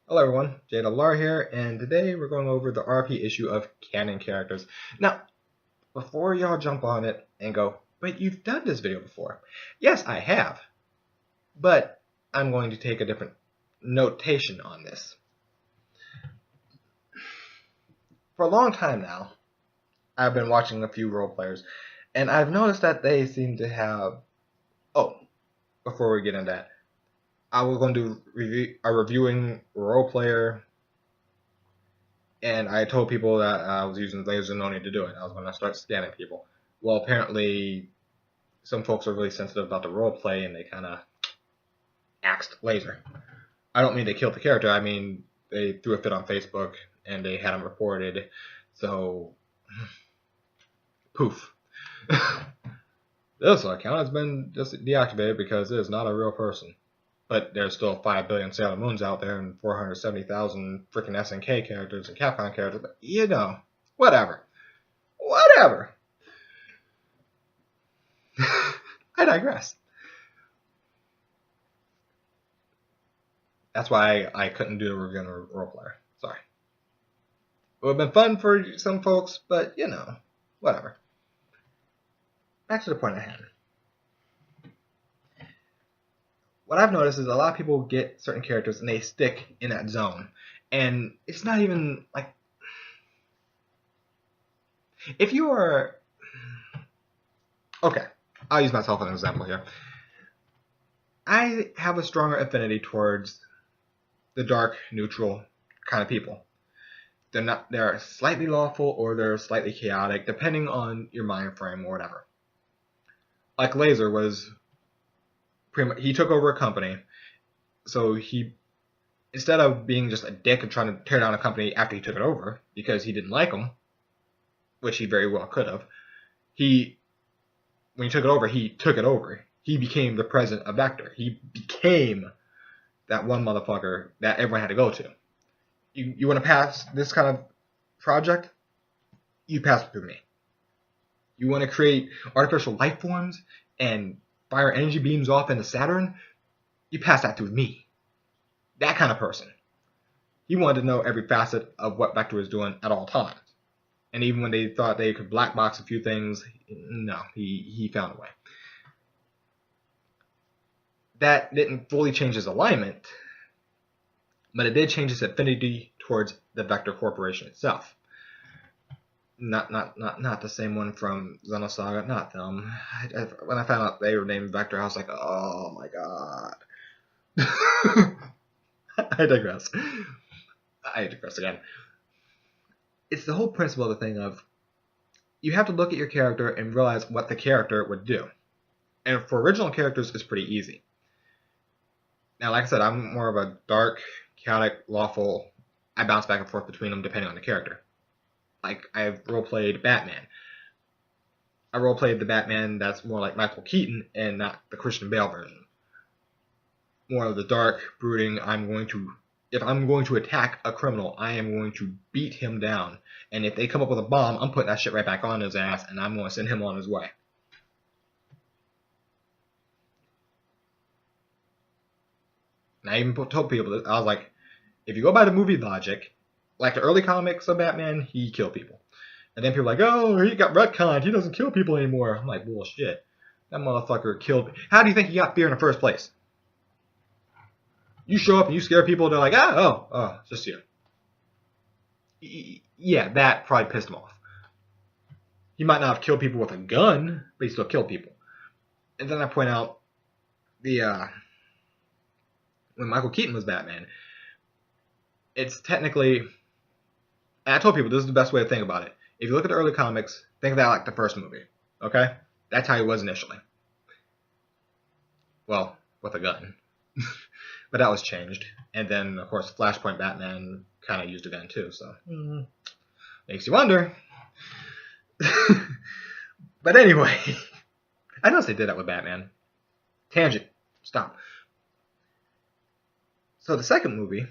Hello everyone, JWR here, and today we're going over the RP issue of Canon characters. Now, before y'all jump on it and go, but you've done this video before. Yes, I have, but I'm going to take a different notation on this. For a long time now, I've been watching a few role players, and I've noticed that they seem to have... Oh, before we get into that, I was going to do a reviewing role player, and I told people that I was using laser no need to do it. I was going to start scanning people. Well, apparently, some folks are really sensitive about the role play, and they kind of axed laser. I don't mean they killed the character. I mean they threw a fit on Facebook, and they had him reported. So, poof. This account has been just deactivated because it is not a real person. But there's still 5 billion Sailor Moons out there and 470,000 freaking SNK characters and Capcom characters. But, you know, whatever. Whatever. I digress. That's why I couldn't do a review on a role player. Sorry. It would have been fun for some folks, but, you know, whatever. Back to the point at hand. What I've noticed is a lot of people get certain characters and they stick in that zone. And it's not even like... If you are... Okay, I'll use myself as an example here. I have a stronger affinity towards the dark, neutral kind of people. They're slightly lawful or they're slightly chaotic, depending on your mind frame or whatever. Like Laser was... He took over a company, so he, instead of being just a dick and trying to tear down a company after he took it over because he didn't like them, which he very well could have, when he took it over, he took it over. He became the president of Vector. He became that one motherfucker that everyone had to go to. You want to pass this kind of project? You pass it through me. You want to create artificial life forms and fire energy beams off into Saturn, you pass that through me. That kind of person. He wanted to know every facet of what Vector was doing at all times. And even when they thought they could black box a few things, no, he found a way. That didn't fully change his alignment, but it did change his affinity towards the Vector Corporation itself. Not the same one from Xenosaga, not them. When I found out they were named Vector, I was like, oh my god. I digress. I digress again. It's the whole principle of the thing of, you have to look at your character and realize what the character would do. And for original characters, it's pretty easy. Now, like I said, I'm more of a dark, chaotic, lawful. I bounce back and forth between them depending on the character. Like, I've role-played Batman. I role-played the Batman that's more like Michael Keaton and not the Christian Bale version. More of the dark, brooding, if I'm going to attack a criminal, I am going to beat him down. And if they come up with a bomb, I'm putting that shit right back on his ass and I'm going to send him on his way. And I even told people that, I was like, if you go by the movie logic, like the early comics of Batman, he killed people. And then people are like, oh, he got retconned. He doesn't kill people anymore. I'm like, bullshit. That motherfucker killed... How do you think he got fear in the first place? You show up and you scare people, they're like, it's just you. Yeah, that probably pissed him off. He might not have killed people with a gun, but he still killed people. And then I point out when Michael Keaton was Batman, it's technically... And I told people this is the best way to think about it. If you look at the early comics, think of that like the first movie. Okay? That's how he was initially. Well, with a gun. But that was changed. And then, of course, Flashpoint Batman kind of used a gun too, so... Makes you wonder. But anyway, I noticed they did that with Batman. Tangent. Stop. So the second movie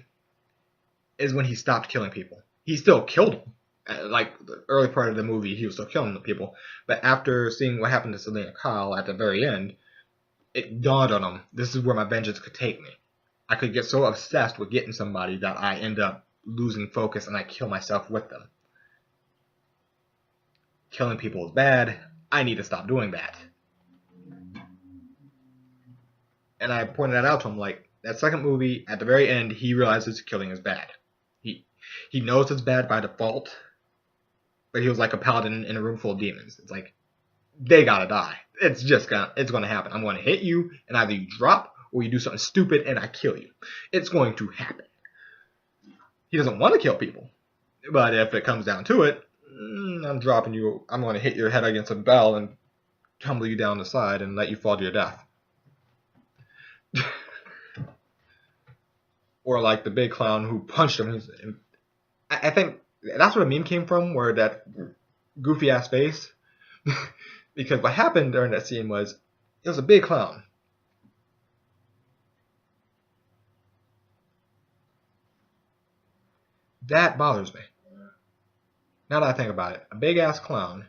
is when he stopped killing people. He still killed them. Like, the early part of the movie, he was still killing the people. But after seeing what happened to Selena Kyle at the very end, it dawned on him, this is where my vengeance could take me. I could get so obsessed with getting somebody that I end up losing focus and I kill myself with them. Killing people is bad. I need to stop doing that. And I pointed that out to him, like, that second movie, at the very end, he realizes killing is bad. He knows it's bad by default, but he was like a paladin in a room full of demons. It's like, they gotta die. It's gonna happen. I'm gonna hit you, and either you drop, or you do something stupid, and I kill you. It's going to happen. He doesn't want to kill people, but if it comes down to it, I'm dropping you. I'm gonna hit your head against a bell and tumble you down the side and let you fall to your death. Or like the big clown who punched him. I think that's where the meme came from, where that goofy ass face. Because what happened during that scene was, it was a big clown. That bothers me. Now that I think about it, a big ass clown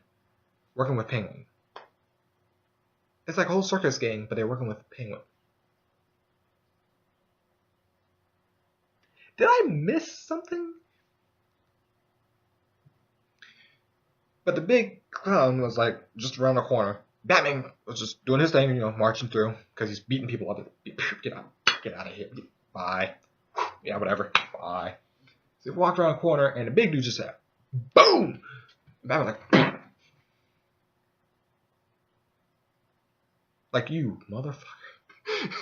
working with Penguin. It's like a whole circus gang, but they're working with Penguin. Did I miss something? But the big clown was like just around the corner. Batman was just doing his thing, marching through because he's beating people up. Get out of here. Bye. Yeah, whatever. Bye. So he walked around the corner, and the big dude just said, "Boom!" And Batman was like, "Like you, motherfucker."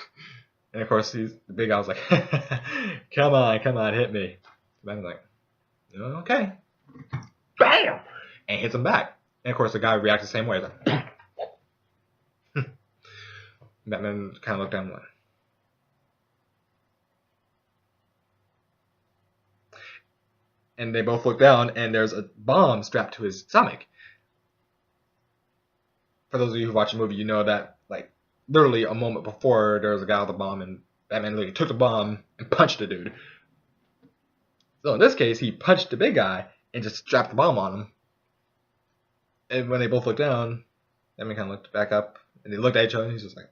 And of course, the big guy was like, come on, hit me. Batman's like, okay. Bam! And hits him back. And of course, the guy reacts the same way. He's like, Batman kind of looked down and went. And they both look down, and there's a bomb strapped to his stomach. For those of you who watch the movie, you know that, like, literally a moment before, there was a guy with a bomb, and Batman literally took the bomb and punched the dude. So in this case, he punched the big guy and just strapped the bomb on him. And when they both looked down, Batman kind of looked back up, and they looked at each other, and he's just like,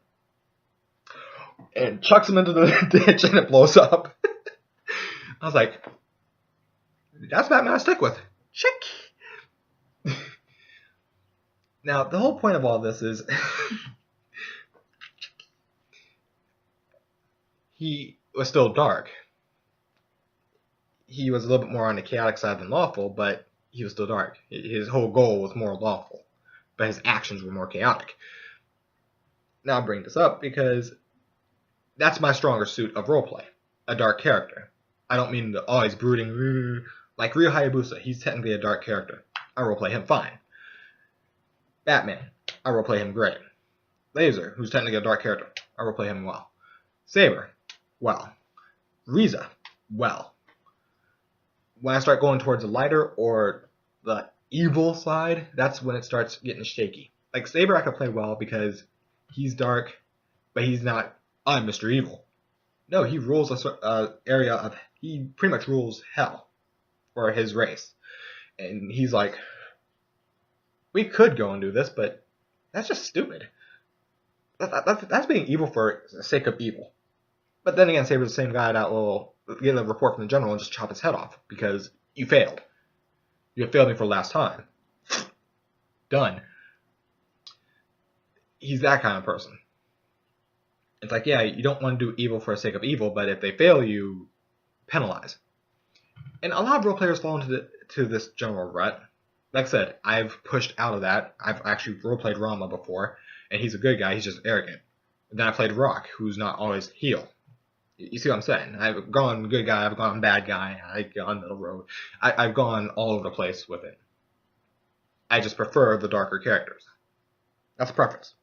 and chucks him into the ditch, and it blows up. I was like, that's Batman I stick with. Check. Now, the whole point of all this is he was still dark. He was a little bit more on the chaotic side than lawful, but he was still dark. His whole goal was more lawful, but his actions were more chaotic. Now I bring this up because that's my stronger suit of roleplay, a dark character. I don't mean the always brooding, like Ryo Hayabusa. He's technically a dark character. I roleplay him fine. Batman, I roleplay him great. Laser, who's technically a dark character, I roleplay him well. Saber, well. Riza, well. When I start going towards the lighter or the evil side, that's when it starts getting shaky. Like Saber I can play well because he's dark, but he's not, I'm Mr. Evil. No, he rules a area of, he pretty much rules hell for his race. And he's like, we could go and do this, but that's just stupid. That's being evil for the sake of evil. But then again, Saber's the same guy that will get a report from the general and just chop his head off because you failed. You have failed me for the last time. Done. He's that kind of person. It's like, yeah, you don't want to do evil for the sake of evil, but if they fail you, penalize. And a lot of role players fall into this general rut. Like I said, I've pushed out of that. I've actually role-played Rama before, and he's a good guy, he's just arrogant. And then I played Rock, who's not always heel. You see what I'm saying? I've gone good guy, I've gone bad guy, I've gone middle road. I've gone all over the place with it. I just prefer the darker characters. That's a preference.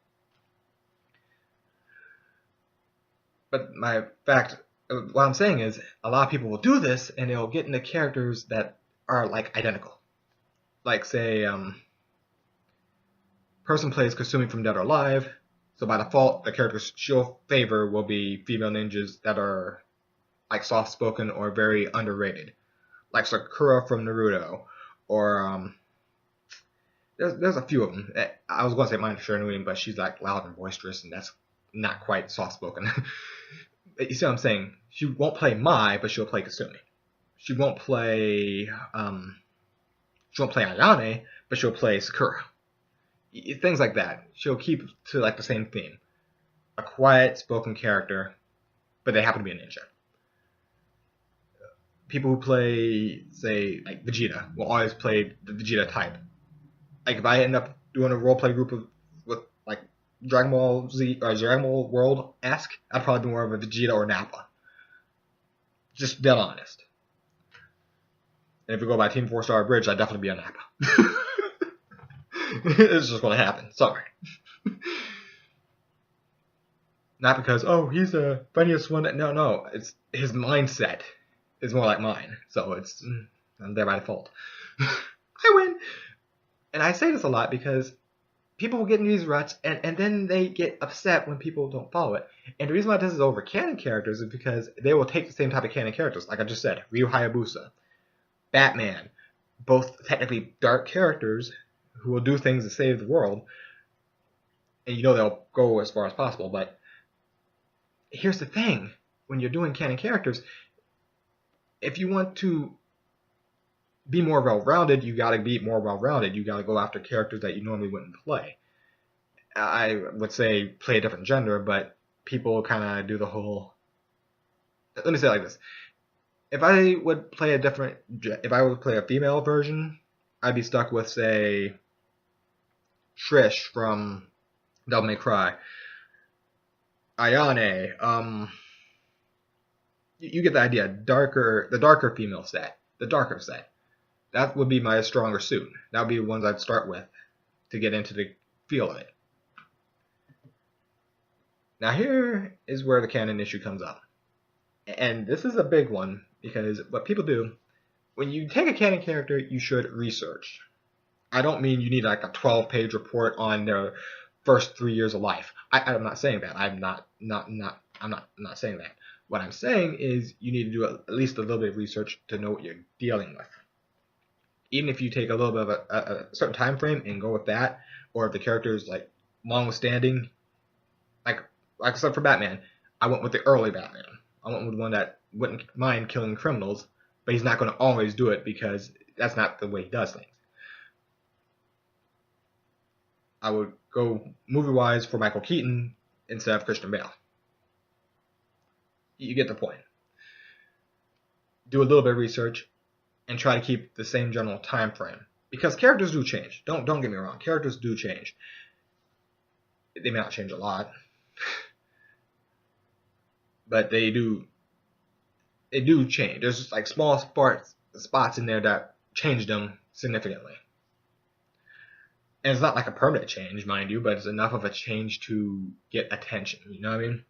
But what I'm saying is, a lot of people will do this, and they'll get into characters that are, like, identical. Like, say, person plays Kasumi from Dead or Alive, so by default, the characters she'll favor will be female ninjas that are, like, soft-spoken or very underrated. Like Sakura from Naruto, or, there's a few of them. I was going to say Mina Shiranui, but she's, like, loud and boisterous, and that's not quite soft-spoken. you see what I'm saying? She won't play Mai, but she'll play Kasumi. She won't play Ayane, but she'll play Sakura. Things like that. She'll keep to like the same theme. A quiet spoken character, but they happen to be a ninja. People who play, say, like Vegeta will always play the Vegeta type. Like if I end up doing a roleplay group with like Dragon Ball Z or Dragon Ball World-esque, I'd probably be more of a Vegeta or Nappa. Just dead honest. And if we go by Team 4-Star Bridge, I'd definitely be a Nappa. It's just going to happen. Sorry. Not because, oh, he's the funniest one. No. It's his mindset is more like mine. So I'm there by default. I win. And I say this a lot because people will get in these ruts and then they get upset when people don't follow it. And the reason why this is over canon characters is because they will take the same type of canon characters. Like I just said, Ryu Hayabusa, Batman, both technically dark characters who will do things to save the world. And you know they'll go as far as possible, but here's the thing. When you're doing canon characters, if you want to be more well-rounded, you gotta be more well-rounded. You gotta go after characters that you normally wouldn't play. I would say play a different gender, but people kind of do the whole... Let me say it like this. If I would play a female version, I'd be stuck with, say, Trish from Devil May Cry. Ayane, you get the idea. The darker female set. The darker set. That would be my stronger suit. That would be the ones I'd start with to get into the feel of it. Now here is where the canon issue comes up. And this is a big one, because what people do, when you take a canon character, you should research. I don't mean you need like a 12-page report on their first 3 years of life. I'm not saying that. I'm not saying that. What I'm saying is you need to do at least a little bit of research to know what you're dealing with. Even if you take a little bit of a certain time frame and go with that, or if the character is like long withstanding, like I said for Batman, I went with the early Batman. I went with one that wouldn't mind killing criminals, but he's not going to always do it because that's not the way he does things. I would go movie-wise for Michael Keaton instead of Christian Bale. You get the point. Do a little bit of research and try to keep the same general time frame, because characters do change. Don't get me wrong. Characters do change. They may not change a lot, but they do change. There's just like small spots in there that change them significantly. And it's not like a permanent change, mind you, but it's enough of a change to get attention. You know what I mean?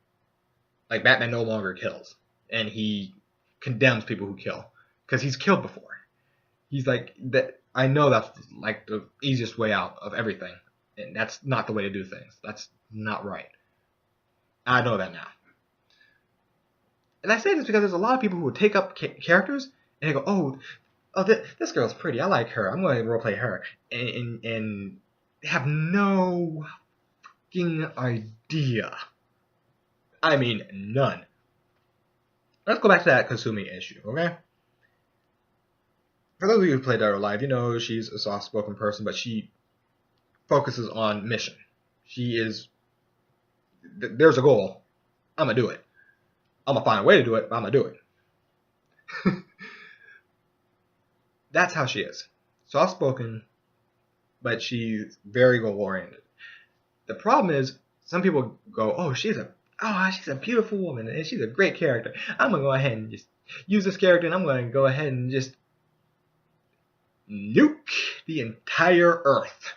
Like Batman no longer kills, and he condemns people who kill because he's killed before. He's like that. I know that's like the easiest way out of everything, and that's not the way to do things. That's not right. I know that now. And I say this because there's a lot of people who would take up characters and they go, oh, this girl's pretty. I like her. I'm going to roleplay her, and have no fucking idea. I mean, none. Let's go back to that Kasumi issue, okay? For those of you who played Dead or Alive, you know she's a soft-spoken person, but she focuses on mission. There's a goal. I'm going to do it. I'm going to find a way to do it, but I'm going to do it. That's how she is. Soft-spoken, but she's very goal-oriented. The problem is, some people go, oh, she's a beautiful woman, and she's a great character. I'm going to go ahead and just use this character, and I'm going to go ahead and just nuke the entire Earth.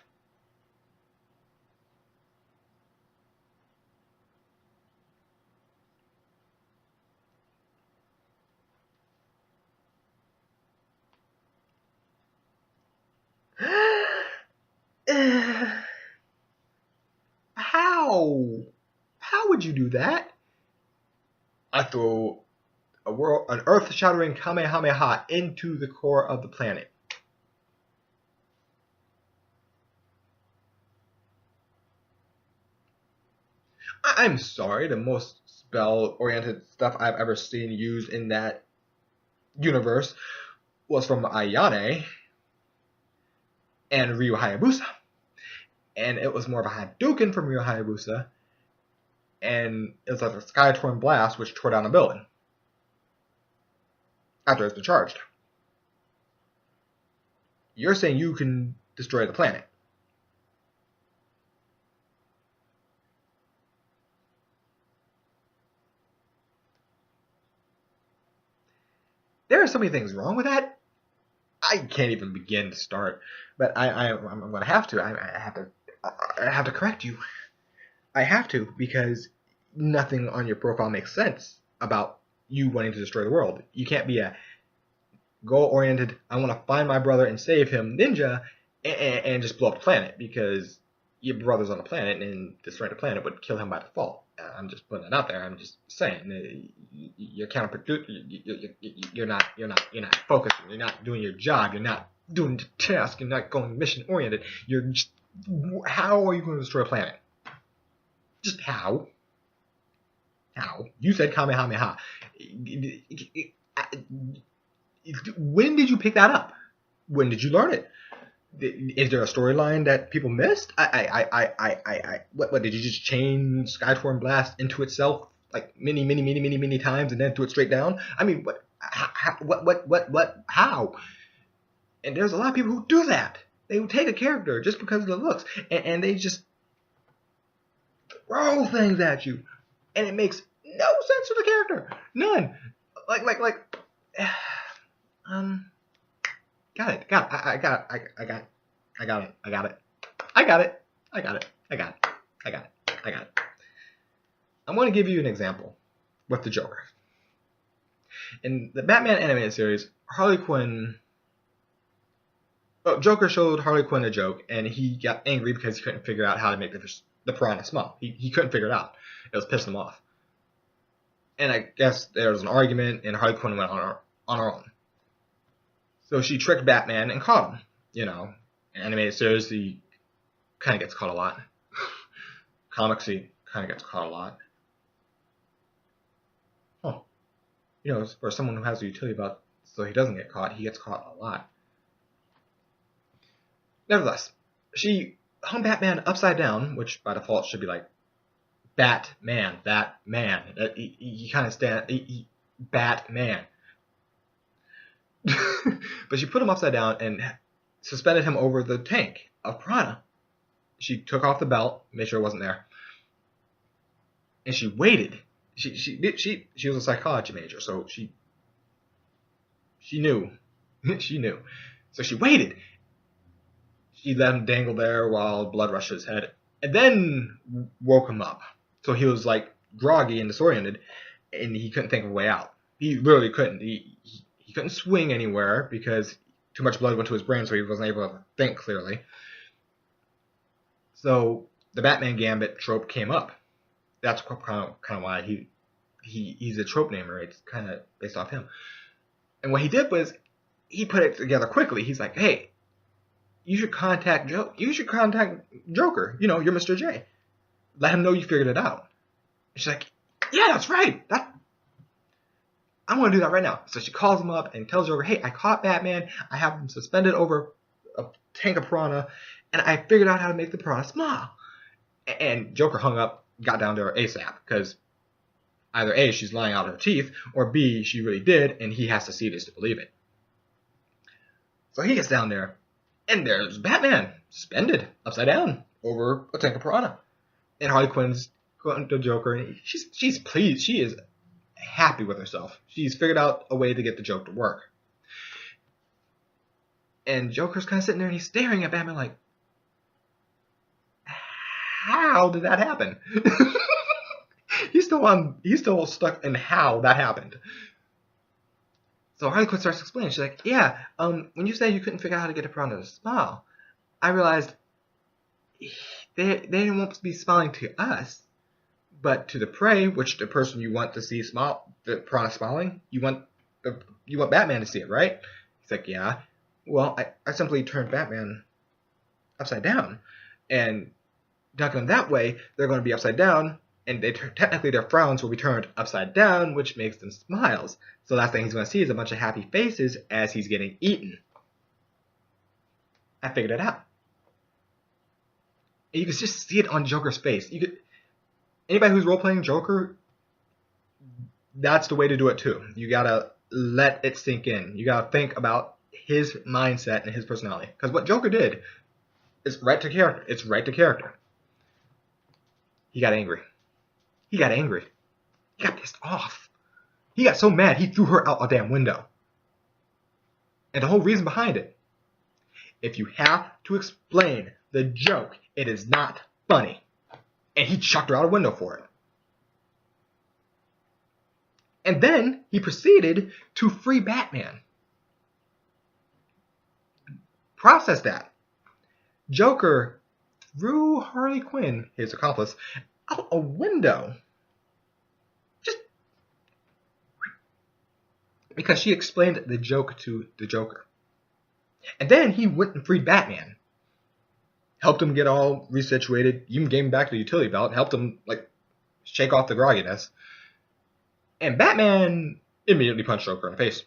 How would you do that? I throw an earth-shattering Kamehameha into the core of the planet. I'm sorry, the most spell-oriented stuff I've ever seen used in that universe was from Ayane and Ryu Hayabusa. And it was more of a Hadouken from Ryu Hayabusa, and it was like a Sky-Torn Blast, which tore down a building after it's been charged. You're saying you can destroy the planet. There are so many things wrong with that. I can't even begin to start, but I'm going to have to. I have to correct you. I have to, because nothing on your profile makes sense about you wanting to destroy the world. You can't be a goal-oriented, I want to find my brother and save him ninja and just blow up the planet, because your brother's on the planet and destroying the planet would kill him by default. I'm just putting it out there. I'm just saying you're counterproductive. You're not focusing. You're not doing your job. You're not doing the task. You're not going mission-oriented. You're just, how are you going to destroy a planet? Just how? How? You said Kamehameha. When did you pick that up? When did you learn it? Is there a storyline that people missed? What did you just chain Sky-Torn Blast into itself like many times and then threw it straight down? I mean, how? And there's a lot of people who do that. They would take a character just because of the looks, and they just throw things at you, and it makes no sense to the character. None. Got it. I got it. I'm going to give you an example with the Joker. In the Batman animated series, Joker showed Harley Quinn a joke, and he got angry because he couldn't figure out how to make the piranha small. He couldn't figure it out. It was pissing him off. And I guess there was an argument, and Harley Quinn went on her own. So she tricked Batman and caught him. You know, in animated series, he kind of gets caught a lot. Comics, he kind of gets caught a lot. Oh. You know, for someone who has a utility belt, so he doesn't get caught, he gets caught a lot. Nevertheless, she hung Batman upside down, which by default should be like Batman. He kind of Batman. But she put him upside down and suspended him over the tank of piranha. She took off the belt, made sure it wasn't there, and she waited. She was a psychology major, so she knew. She knew. So she waited. She let him dangle there while blood rushed his head, and then woke him up. So he was like groggy and disoriented, and he couldn't think of a way out. He literally couldn't. He couldn't swing anywhere because too much blood went to his brain, so he wasn't able to think clearly. So the Batman Gambit trope came up. That's kind of why he's a trope namer. It's kind of based off him. And what he did was he put it together quickly. He's like, hey, you should contact Joker. You know, you're Mr. J. Let him know you figured it out. And she's like, yeah, that's right. I'm going to do that right now. So she calls him up and tells Joker, hey, I caught Batman. I have him suspended over a tank of piranha, and I figured out how to make the piranha small. And Joker hung up, got down to her ASAP, because either A, she's lying out her teeth, or B, she really did, and he has to see this to believe it. So he gets down there, and there's Batman, suspended, upside down, over a tank of piranha. And Harley Quinn's going to Joker, and she's pleased. She is happy with herself. She's figured out a way to get the joke to work. And Joker's kind of sitting there, and he's staring at Batman like, how did that happen? He's still stuck in how that happened. So Harley Quinn starts explaining. She's like, yeah, when you said you couldn't figure out how to get a piranha to smile, I realized they didn't want to be smiling to us, but to the prey, which the person you want to see smile, the piranha smiling, you want Batman to see it, right? He's like, yeah. Well, I simply turned Batman upside down, and dunking them that way, they're going to be upside down, And technically their frowns will be turned upside down, which makes them smiles. So the last thing he's going to see is a bunch of happy faces as he's getting eaten. I figured it out. And you can just see it on Joker's face. Anybody who's role-playing Joker, that's the way to do it too. You gotta let it sink in. You gotta think about his mindset and his personality. Because what Joker did is right to character. It's right to character. He got angry. He got angry. He got pissed off. He got so mad he threw her out a damn window. And the whole reason behind it, if you have to explain the joke, it is not funny. And he chucked her out a window for it. And then he proceeded to free Batman. Process that. Joker threw Harley Quinn, his accomplice, out a window. Just because she explained the joke to the Joker. And then he went and freed Batman. Helped him get all resituated, even gave him back the utility belt, helped him shake off the grogginess. And Batman immediately punched Joker in the face.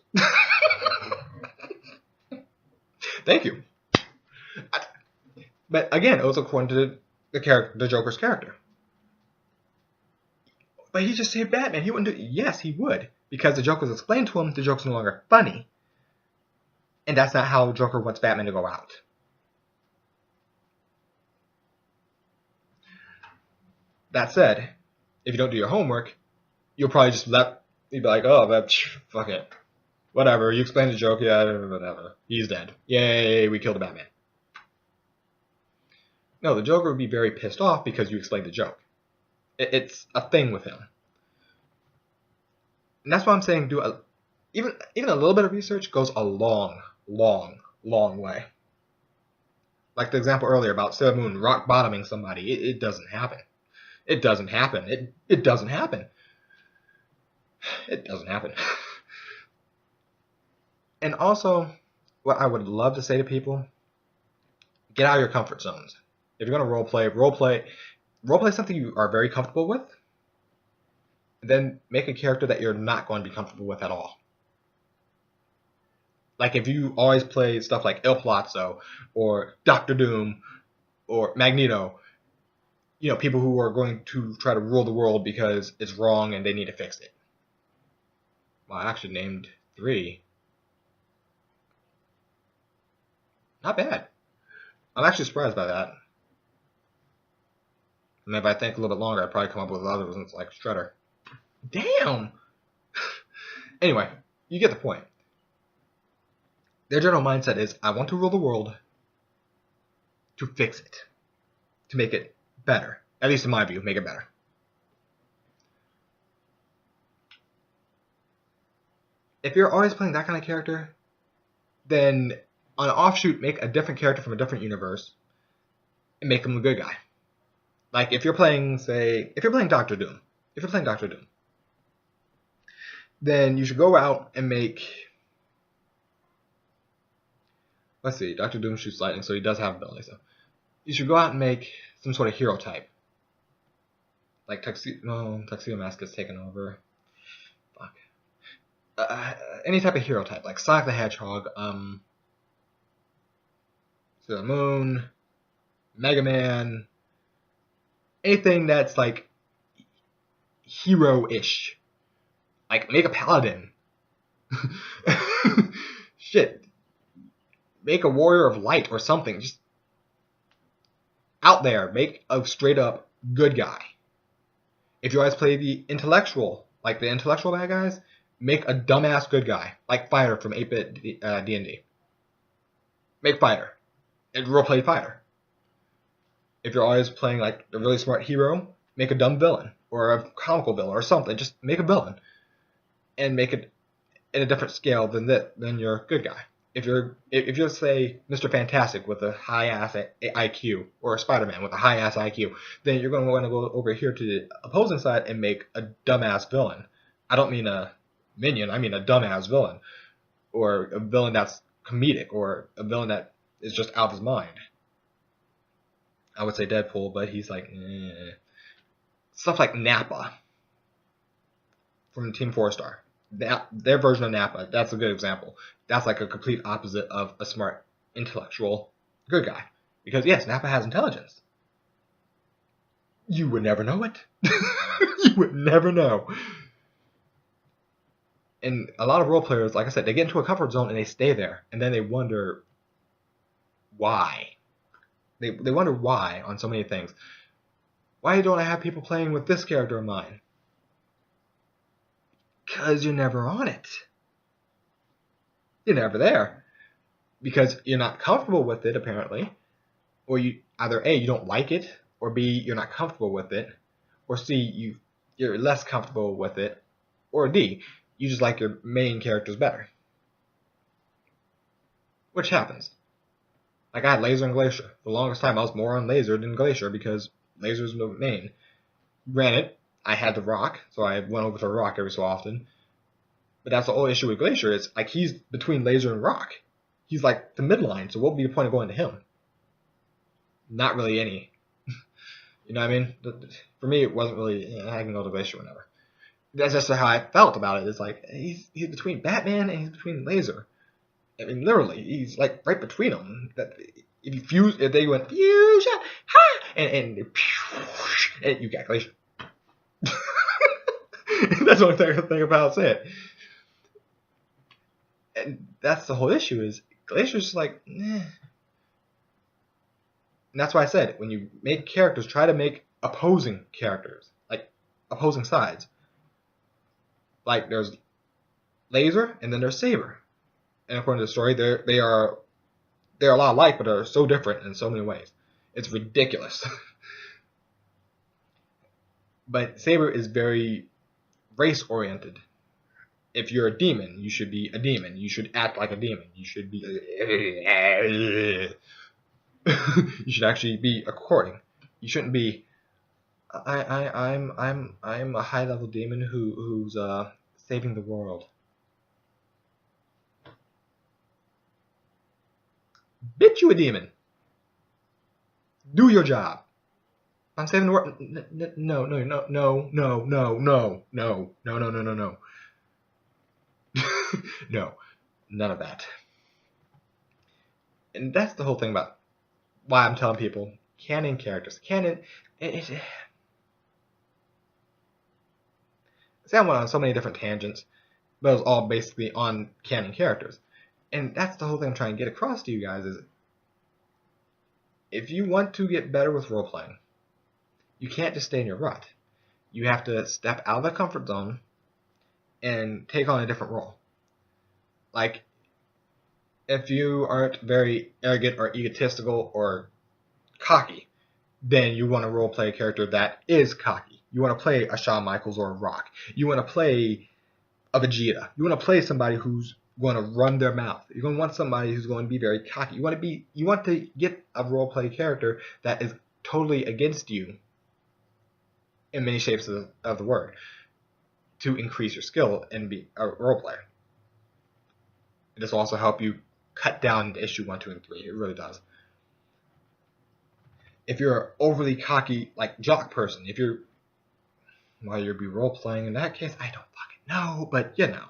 Thank you. But again, it was according to the Joker's character. But he just saved Batman. He wouldn't do it. Yes, he would. Because the joke was explained to him, the joke's no longer funny. And that's not how Joker wants Batman to go out. That said, if you don't do your homework, you'll probably just you'd be like, oh, fuck it. Whatever, you explained the joke, yeah, whatever. He's dead. Yay, we killed the Batman. No, the Joker would be very pissed off because you explained the joke. It's a thing with him. And that's why I'm saying even a little bit of research goes a long, long, long way. Like the example earlier about Sailor Moon rock bottoming somebody. It doesn't happen. It doesn't happen. It doesn't happen. It doesn't happen. And also, what I would love to say to people, get out of your comfort zones. If you're going to role play something you are very comfortable with, then make a character that you're not going to be comfortable with at all. Like if you always play stuff like Il Palazzo or Doctor Doom or Magneto, you know, people who are going to try to rule the world because it's wrong and they need to fix it. Well, I actually named 3. Not bad. I'm actually surprised by that. And if I think a little bit longer, I'd probably come up with other ones like Shredder. Damn! Anyway, you get the point. Their general mindset is, I want to rule the world to fix it. To make it better. At least in my view, make it better. If you're always playing that kind of character, then on an offshoot, make a different character from a different universe and make him the good guy. Like if you're playing Doctor Doom, then you should go out and make, let's see, Doctor Doom shoots lightning, so he does have abilities. So you should go out and make some sort of hero type. Like Tuxedo Mask is taken over. Fuck. Any type of hero type, like Sonic the Hedgehog, Sailor Moon, Mega Man, anything that's like hero-ish. Like make a paladin. Shit. Make a warrior of light or something. Just out there, make a straight up good guy. If you always play the intellectual bad guys, make a dumbass good guy, like Fighter from 8-bit D&D. Make Fighter. And roleplay Fighter. If you're always playing like a really smart hero, make a dumb villain. Or a comical villain or something. Just make a villain. And make it at a different scale than your good guy. If you're say Mr. Fantastic with a high ass IQ or a Spider-Man with a high ass IQ, then you're going to want to go over here to the opposing side and make a dumbass villain. I don't mean a minion, I mean a dumbass villain, or a villain that's comedic, or a villain that is just out of his mind. I would say Deadpool, but he's like, Stuff like Nappa from Team 4-Star. Their version of Nappa, that's a good example. That's like a complete opposite of a smart, intellectual, good guy. Because yes, Nappa has intelligence. You would never know it. You would never know. And a lot of role players, like I said, they get into a comfort zone and they stay there. And then they wonder why. They wonder why on so many things. Why don't I have people playing with this character of mine? Because you're never on it. You're never there. Because you're not comfortable with it, apparently. Or you either A, you don't like it, or B, you're not comfortable with it, or C, you're less comfortable with it, or D, you just like your main characters better. Which happens. Like I had Laser and Glacier. For the longest time I was more on Laser than Glacier because Laser's the main. Granted, I had the Rock, so I went over to Rock every so often. But that's the whole issue with Glacier, is like he's between Laser and Rock. He's like the midline, so what would be the point of going to him? Not really any. You know what I mean? For me, it wasn't really, I can go to Glacier whenever. That's just how I felt about it. It's like, he's between Batman and he's between Laser. I mean, literally, he's like right between them. That if they went fusion, ha, and you got Glacier. That's the only thing I can think about saying. And that's the whole issue, is Glacier's just like, eh. And that's why I said, when you make characters, try to make opposing characters, like opposing sides. Like there's Laser and then there's Saber. And according to the story, they're a lot alike, but they're so different in so many ways. It's ridiculous. But Saber is very race oriented. If you're a demon, you should be a demon. You should act like a demon. You should be you should actually be according. You shouldn't be I'm a high level demon who's saving the world. Bitch, you a demon. Do your job. I'm saving the world. No. No, none of that. And that's the whole thing about why I'm telling people canon characters. Canon, see, I went on so many different tangents, but it was all basically on canon characters. And that's the whole thing I'm trying to get across to you guys, is if you want to get better with role-playing, you can't just stay in your rut. You have to step out of the comfort zone and take on a different role. Like, if you aren't very arrogant or egotistical or cocky, then you want to role-play a character that is cocky. You want to play a Shawn Michaels or a Rock. You want to play a Vegeta. You want to play somebody who's going to run their mouth. You're going to want somebody who's going to be very cocky. You want to get a role-play character that is totally against you in many shapes of the word to increase your skill and be a role player. This will also help you cut down to issue 1, 2, and 3. It really does. If you're an overly cocky, like, jock person, you'll be role-playing in that case, I don't fucking know, but, you know.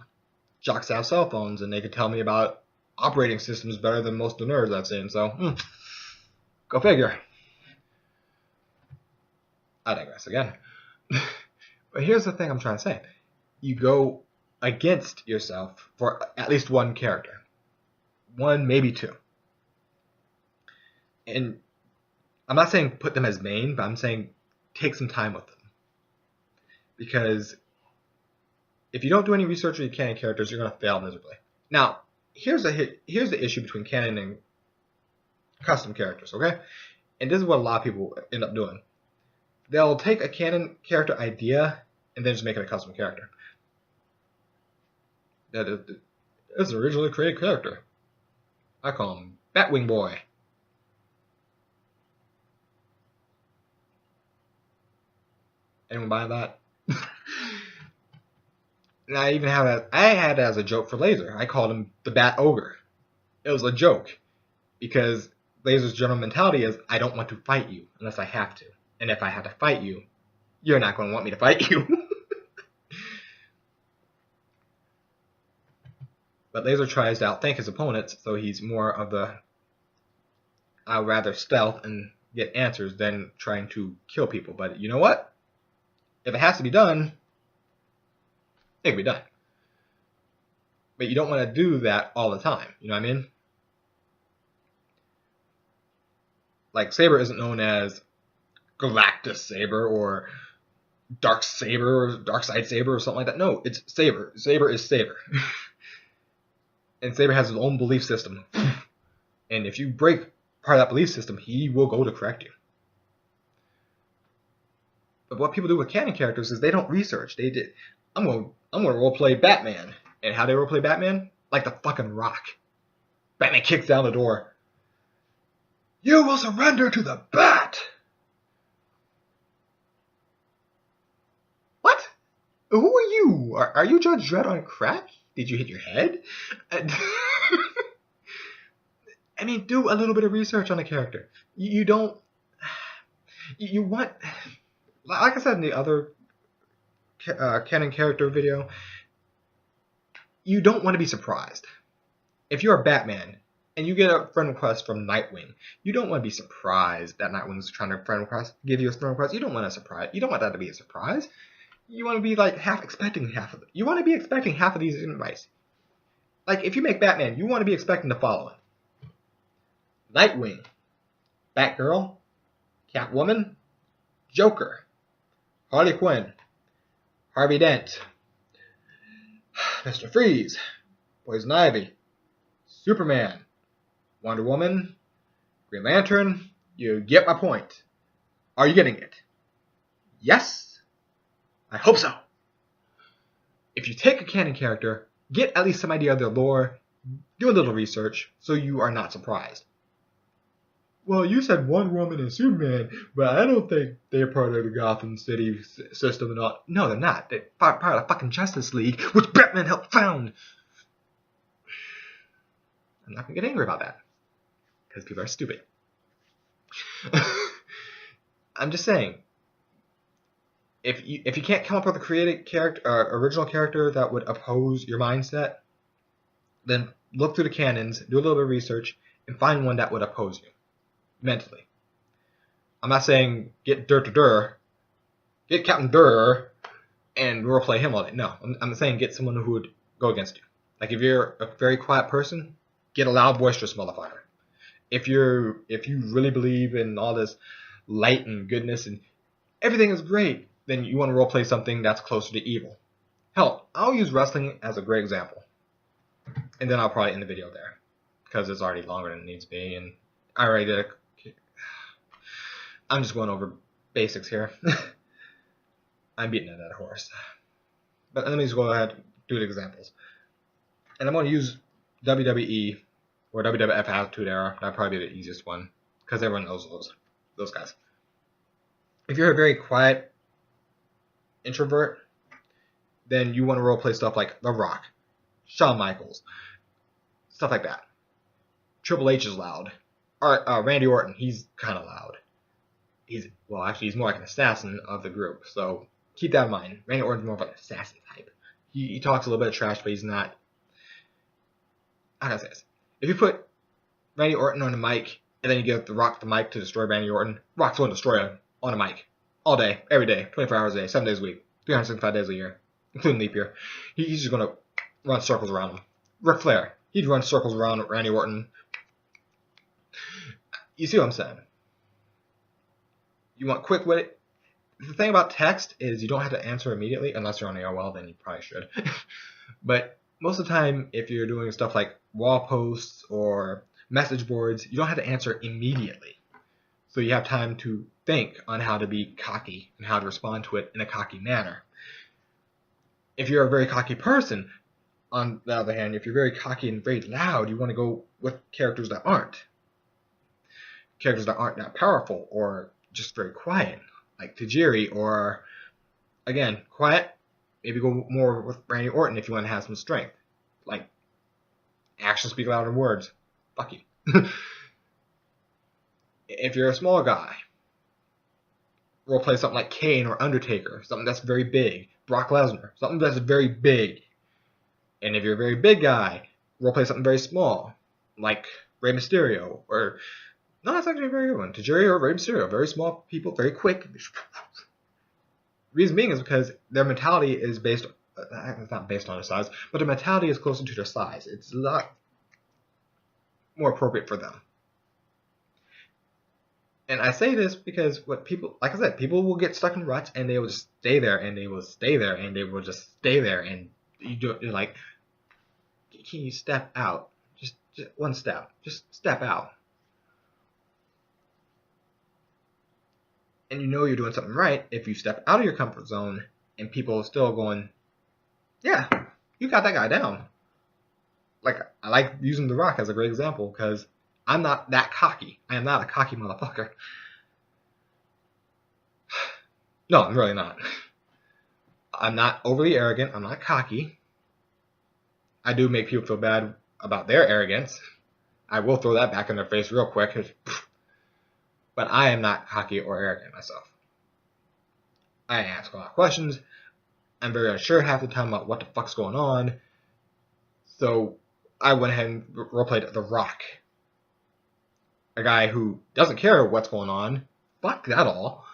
Jocks have cell phones, and they can tell me about operating systems better than most of the nerds I've seen, so, go figure. I digress again. But here's the thing I'm trying to say. You go against yourself for at least one character. One, maybe two. And I'm not saying put them as main, but I'm saying take some time with them. Because if you don't do any research on your canon characters, you're going to fail miserably. Now, here's the issue between canon and custom characters, okay? And this is what a lot of people end up doing. They'll take a canon character idea and then just make it a custom character. It's an originally created character. I call him Batwing Boy. Anyone buy that? And I even had it as a joke for Laser. I called him the Bat Ogre. It was a joke because Laser's general mentality is, I don't want to fight you unless I have to. And if I have to fight you, You're not going to want me to fight you. But Laser tries to outthink his opponents, so he's more of the I'd rather stealth and get answers than trying to kill people. But you know what? If it has to be done, it can be done. But you don't want to do that all the time. You know what I mean? Like, Saber isn't known as Galactus Saber or Dark Saber or Dark Side Saber or something like that. No, it's Saber. Saber is Saber. And Saber has his own belief system. And if you break part of that belief system, he will go to correct you. But what people do with canon characters is they don't research. They did. I'm gonna roleplay Batman. And how they roleplay Batman? Like the fucking Rock. Batman kicks down the door. You will surrender to the Bat! What? Who are you? Are you Judge Dredd on crack? Did you hit your head? I mean, do a little bit of research on a character. You don't... You want... Like I said in the other canon character video, you don't want to be surprised. If you're a Batman and you get a friend request from Nightwing, you don't want to be surprised that Nightwing's trying to give you a friend request. You don't want a surprise. You don't want that to be a surprise. You want to be like half expecting half of it. You want to be expecting half of these invites. Like if you make Batman, you want to be expecting the following: Nightwing, Batgirl, Catwoman, Joker, Harley Quinn, Harvey Dent, Mr. Freeze, Poison Ivy, Superman, Wonder Woman, Green Lantern. You get my point. Are you getting it? Yes? I hope so. If you take a canon character, get at least some idea of their lore, do a little research, so you are not surprised. Well, you said Wonder Woman and Superman, but I don't think they're part of the Gotham City system and all. No, they're not. They're part of the fucking Justice League, which Batman helped found. I'm not going to get angry about that, because people are stupid. I'm just saying, if you can't come up with a creative character, original character that would oppose your mindset, then look through the canons, do a little bit of research, and find one that would oppose you mentally. I'm not saying get get Captain Durr, and roleplay him all day. No, I'm saying get someone who would go against you. Like if you're a very quiet person, get a loud, boisterous motherfucker. If you really believe in all this light and goodness and everything is great, then you want to roleplay something that's closer to evil. Hell, I'll use wrestling as a great example. And then I'll probably end the video there, because it's already longer than it needs to be, and I already did I'm just going over basics here. I'm beating a dead horse. But let me just go ahead and do the examples. And I'm going to use WWE or WWF Attitude Era. That'd probably be the easiest one, because everyone knows those guys. If you're a very quiet introvert, then you want to roleplay stuff like The Rock, Shawn Michaels, stuff like that. Triple H is loud. Or Randy Orton, he's kind of loud. He's more like an assassin of the group, so keep that in mind. Randy Orton's more of an assassin type. He talks a little bit of trash, but he's not. How can I say this? If you put Randy Orton on the mic, and then you give The Rock the mic to destroy Randy Orton, Rock's going to destroy him on a mic. All day, every day, 24 hours a day, 7 days a week, 365 days a year, including leap year. He's just going to run circles around him. Ric Flair, he'd run circles around Randy Orton. You see what I'm saying? You want quick wit. The thing about text is you don't have to answer immediately, unless you're on AOL, then you probably should. But most of the time, if you're doing stuff like wall posts or message boards, you don't have to answer immediately. So you have time to think on how to be cocky and how to respond to it in a cocky manner. If you're a very cocky person, on the other hand, if you're very cocky and very loud, you want to go with characters that aren't. Characters that aren't that powerful or just very quiet, like Tajiri, or, again, quiet, maybe go more with Randy Orton if you want to have some strength. Like, actions speak louder than words. Fuck you. If you're a small guy, roleplay something like Kane or Undertaker, something that's very big. Brock Lesnar, something that's very big. And if you're a very big guy, roleplay something very small, like Rey Mysterio, or no, that's actually a very good one. Tajiri or Rey Mysterio, very small people, very quick. Reason being is because their mentality is based. It's not based on their size, but their mentality is closer to their size. It's a lot more appropriate for them. And I say this because what people, like I said, people will get stuck in ruts and they will just stay there and they will stay there and they will just stay there, and you're like, can you step out? Just one step. Just step out. And you know you're doing something right if you step out of your comfort zone and people are still going, yeah, you got that guy down. Like, I like using The Rock as a great example because I'm not that cocky. I am not a cocky motherfucker. No, I'm really not. I'm not overly arrogant. I'm not cocky. I do make people feel bad about their arrogance. I will throw that back in their face real quick. But I am not cocky or arrogant myself. I ask a lot of questions. I'm very unsure half the time about what the fuck's going on. So I went ahead and roleplayed The Rock. A guy who doesn't care what's going on. Fuck that all.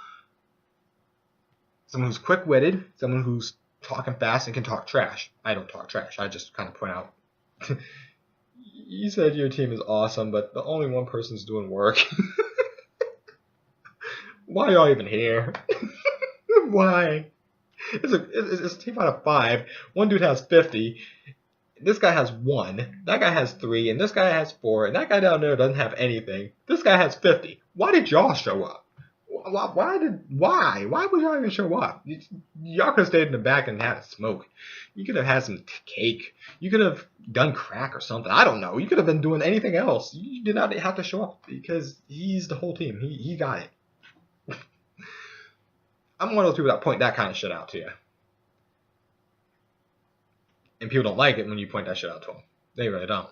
Someone who's quick-witted. Someone who's talking fast and can talk trash. I don't talk trash. I just kind of point out. You said your team is awesome, but the only one person's doing work. Why are y'all even here? Why? It's a team out of 5. One dude has 50. This guy has 1. That guy has 3. And this guy has 4. And that guy down there doesn't have anything. This guy has 50. Why did y'all show up? Why would y'all even show up? Y'all could have stayed in the back and had a smoke. You could have had some cake. You could have done crack or something. I don't know. You could have been doing anything else. You did not have to show up because he's the whole team. He got it. I'm one of those people that point that kind of shit out to you. And people don't like it when you point that shit out to them. They really don't.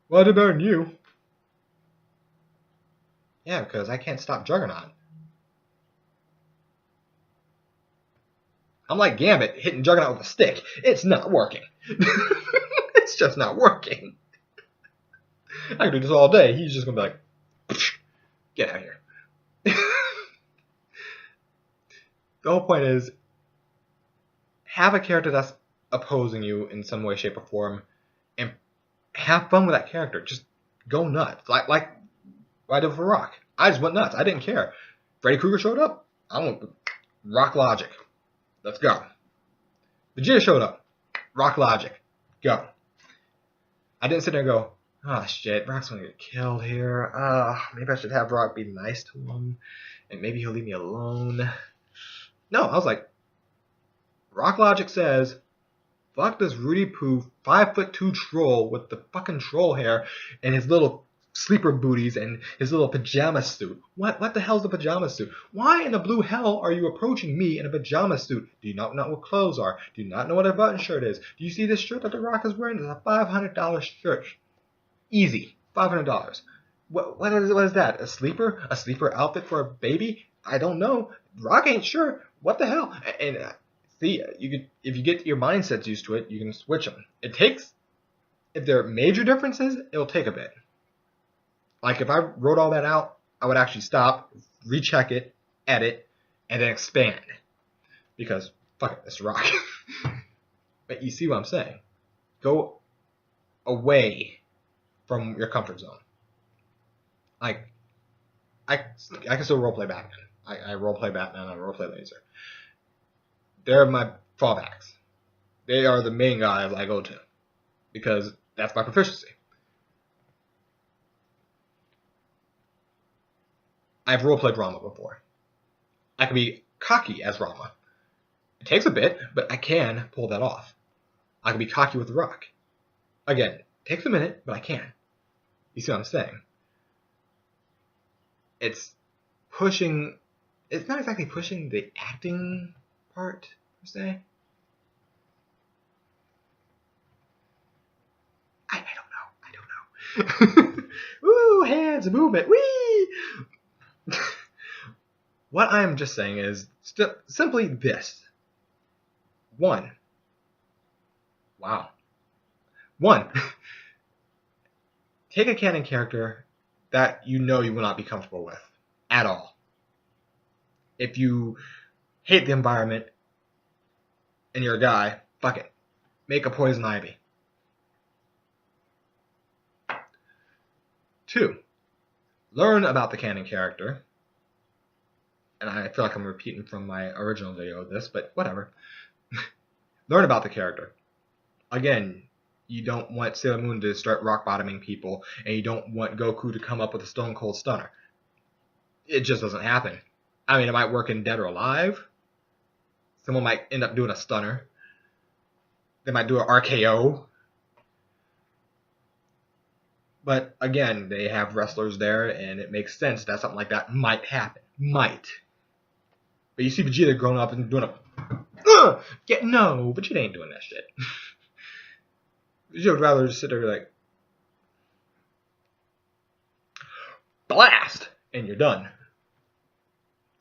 Well, I did better than you. Yeah, because I can't stop Juggernaut. I'm like Gambit hitting Juggernaut with a stick. It's not working. It's just not working. I can do this all day. He's just going to be like, get out of here. The whole point is, have a character that's opposing you in some way, shape, or form, and have fun with that character. Just go nuts. Like what I did for Rock. I just went nuts. I didn't care. Freddy Krueger showed up. I went Rock Logic. Let's go. Vegeta showed up. Rock Logic. Go. I didn't sit there and go, oh shit, Rock's gonna get killed here. Maybe I should have Rock be nice to him, and maybe he'll leave me alone. No, I was like, Rock Logic says, fuck this Rudy Poo 5'2" troll with the fucking troll hair and his little sleeper booties and his little pajama suit. What the hell's the pajama suit? Why in the blue hell are you approaching me in a pajama suit? Do you not know what clothes are? Do you not know what a button shirt is? Do you see this shirt that The Rock is wearing? It's a $500 shirt. Easy. $500. What is that? A sleeper? A sleeper outfit for a baby? I don't know. Rock ain't sure. What the hell? And see, if you get your mindsets used to it, you can switch them. It takes, if there are major differences, it'll take a bit. Like if I wrote all that out, I would actually stop, recheck it, edit, and then expand. Because, fuck it, it's Rock. But you see what I'm saying. Go away from your comfort zone. Like, I can still roleplay Batman. I roleplay Batman, I roleplay Laser. They're my fallbacks. They are the main guys I go to. Because that's my proficiency. I've roleplayed Rama before. I can be cocky as Rama. It takes a bit, but I can pull that off. I can be cocky with The Rock. Again, it takes a minute, but I can. You see what I'm saying? It's pushing... It's not exactly pushing the acting part, per se. I don't know. Ooh, hands, movement, whee! What I am just saying is simply this. One. Wow. One. Take a canon character that you know you will not be comfortable with at all. If you hate the environment and you're a guy, fuck it. Make a poison ivy. 2. Learn about the canon character. And I feel like I'm repeating from my original video of this, but whatever. Learn about the character. Again, you don't want Sailor Moon to start rock bottoming people, and you don't want Goku to come up with a Stone Cold Stunner. It just doesn't happen. I mean, it might work in Dead or Alive. Someone might end up doing a stunner. They might do an RKO. But again, they have wrestlers there, and it makes sense that something like that might happen. Might. But you see Vegeta growing up and doing a... no, Vegeta ain't doing that shit. Vegeta would rather just sit there like... blast! And you're done.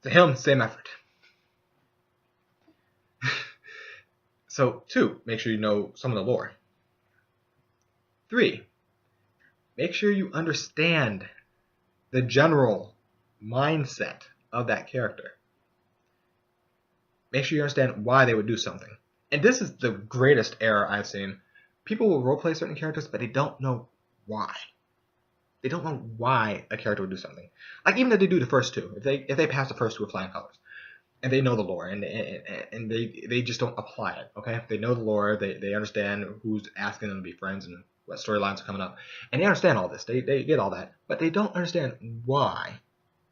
To him, same effort. So, 2, make sure you know some of the lore. 3, make sure you understand the general mindset of that character. Make sure you understand why they would do something. And this is the greatest error I've seen. People will roleplay certain characters, but they don't know why. They don't know why a character would do something. Like, even if they do the first 2, if they pass the first 2 with flying colors, and they know the lore, and they just don't apply it, okay? They know the lore, they understand who's asking them to be friends and what storylines are coming up, and they understand all this. They get all that, but they don't understand why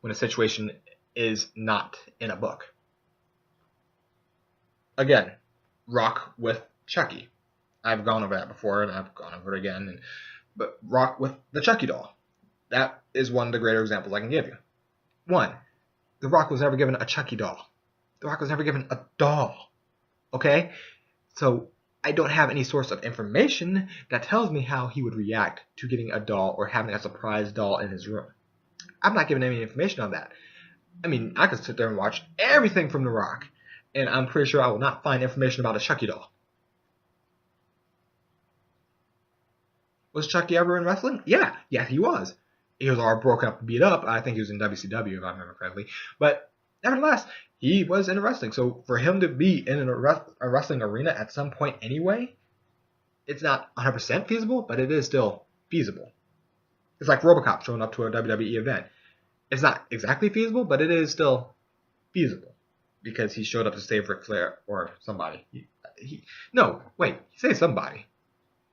when a situation is not in a book. Again, rock with Chucky. I've gone over that before, and I've gone over it again, but rock with the Chucky doll. That is one of the greater examples I can give you. 1, The Rock was never given a Chucky doll. The Rock was never given a doll. Okay? So, I don't have any source of information that tells me how he would react to getting a doll or having a surprise doll in his room. I'm not given any information on that. I mean, I could sit there and watch everything from The Rock, and I'm pretty sure I will not find information about a Chucky doll. Was Chucky ever in wrestling? Yeah, he was. He was all broken up and beat up. I think he was in WCW, if I remember correctly. But nevertheless, he was in wrestling. So for him to be in a wrestling arena at some point anyway, it's not 100% feasible, but it is still feasible. It's like RoboCop showing up to a WWE event. It's not exactly feasible, but it is still feasible. Because he showed up to save Ric Flair or somebody. No, wait, he saved somebody.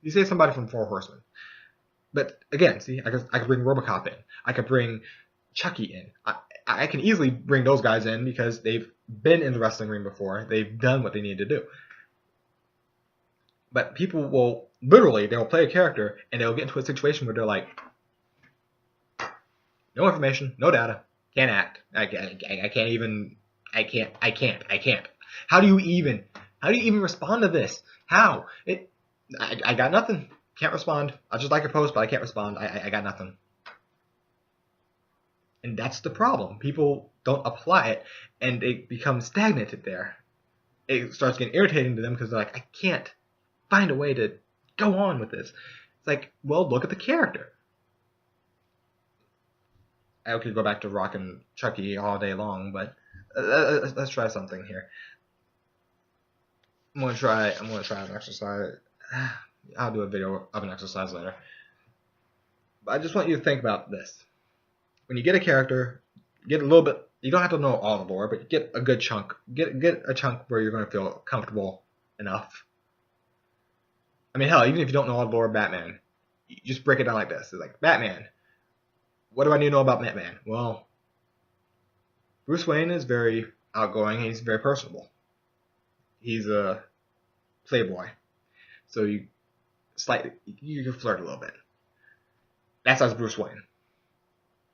He saved somebody from 4 Horsemen. But again, see, I could bring RoboCop in. I could bring Chucky in. I can easily bring those guys in because they've been in the wrestling ring before. They've done what they need to do. But people will literally, they'll play a character and they'll get into a situation where they're like, no information, no data, can't act. I can't. How do you even respond to this? How? I got nothing. Can't respond. I'll just like your post, but I can't respond. I got nothing. And that's the problem. People don't apply it, and they become stagnated there. It starts getting irritating to them because they're like, I can't find a way to go on with this. It's like, well, look at the character. I could go back to Rock and Chucky all day long, but let's try something here. I'm gonna try an exercise. I'll do a video of an exercise later. But I just want you to think about this. When you get a character, get a little bit. You don't have to know all the lore, but get a good chunk. Get a chunk where you're going to feel comfortable enough. I mean, hell, even if you don't know all the lore of Batman, you just break it down like this. It's like, Batman. What do I need to know about Batman? Well, Bruce Wayne is very outgoing. He's very personable. He's a playboy. So you can flirt a little bit. That's as Bruce Wayne.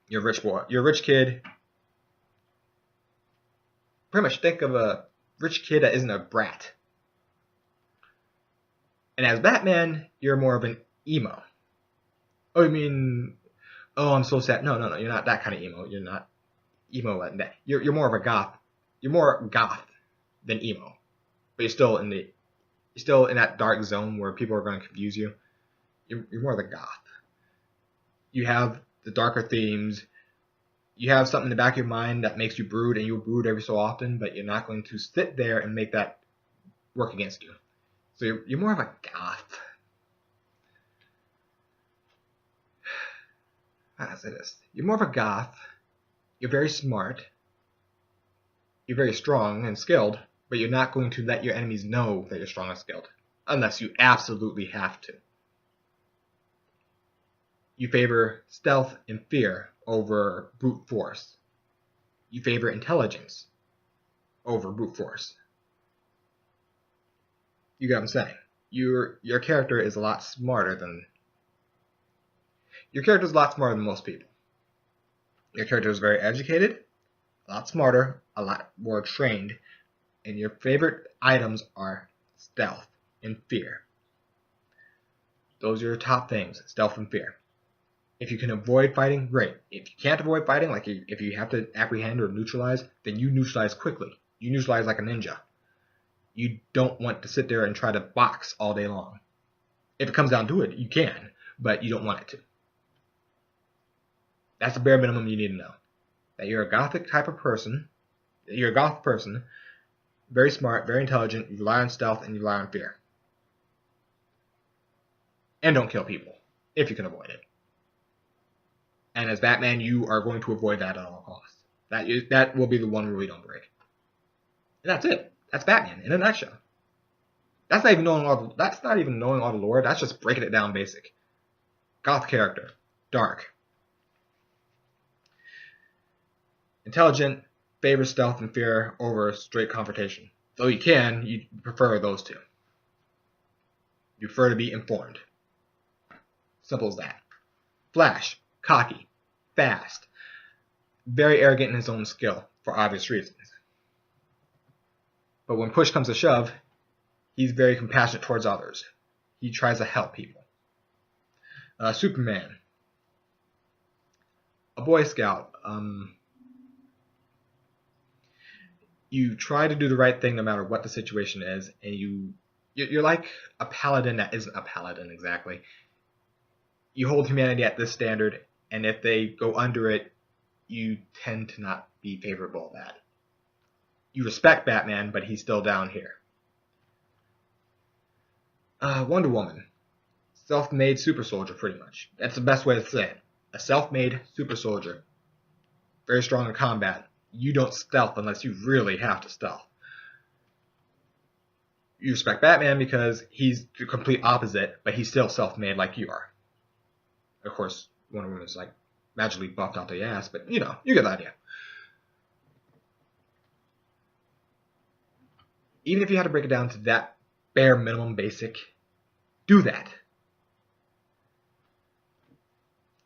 You're a rich boy. You're a rich kid. Pretty much think of a rich kid that isn't a brat. And as Batman, you're more of an emo. Oh, you mean, oh, I'm so sad. No, you're not that kind of emo. You're not emo and that. You're more of a goth. You're more goth than emo, but you're still in that dark zone where people are going to confuse you. You're more of the goth. You have the darker themes. You have something in the back of your mind that makes you brood, and you'll brood every so often, but you're not going to sit there and make that work against you. So you're more of a goth. As it is. You're more of a goth. You're very smart. You're very strong and skilled, but you're not going to let your enemies know that you're strong and skilled, unless you absolutely have to. You favor stealth and fear over brute force. You favor intelligence over brute force. You get what I'm saying? Your character is a lot smarter than most people. Your character is very educated, a lot smarter, a lot more trained, and your favorite items are stealth and fear. Those are your top things, stealth and fear. If you can avoid fighting, great. If you can't avoid fighting, like if you have to apprehend or neutralize, then you neutralize quickly. You neutralize like a ninja. You don't want to sit there and try to box all day long. If it comes down to it, you can, but you don't want it to. That's the bare minimum you need to know. That you're a gothic type of person. You're a goth person. Very smart, very intelligent. You rely on stealth and you rely on fear. And don't kill people, if you can avoid it. And as Batman, you are going to avoid that at all costs. That will be the one rule you don't break. And that's it. That's Batman in a nutshell. That's not even knowing all the lore. That's just breaking it down basic. Goth character, dark, intelligent, favors stealth and fear over straight confrontation. Though you prefer those two. You prefer to be informed. Simple as that. Flash, cocky, fast, very arrogant in his own skill for obvious reasons. But when push comes to shove, he's very compassionate towards others. He tries to help people. Superman, a Boy Scout. You try to do the right thing no matter what the situation is, and you're like a paladin that isn't a paladin exactly. You hold humanity at this standard, and if they go under it, you tend to not be favorable of that. You respect Batman, but he's still down here. Wonder Woman. Self-made super soldier, pretty much. That's the best way to say it. A self-made super soldier. Very strong in combat. You don't stealth unless you really have to stealth. You respect Batman because he's the complete opposite, but he's still self-made like you are. Of course, Wonder Woman's like magically buffed out the ass, but you know, you get the idea. Even if you had to break it down to that bare minimum basic, do that.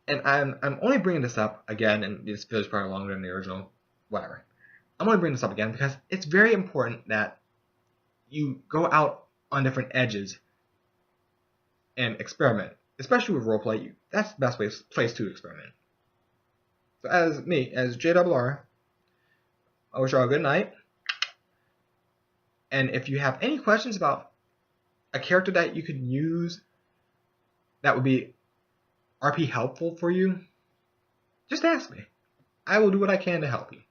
And I'm only bringing this up again, and this video is probably longer than the original, whatever. I'm only bringing this up again because it's very important that you go out on different edges and experiment. Especially with roleplay, that's the best place to experiment. So as JRR, I wish you all a good night. And if you have any questions about a character that you could use that would be RP helpful for you, just ask me. I will do what I can to help you.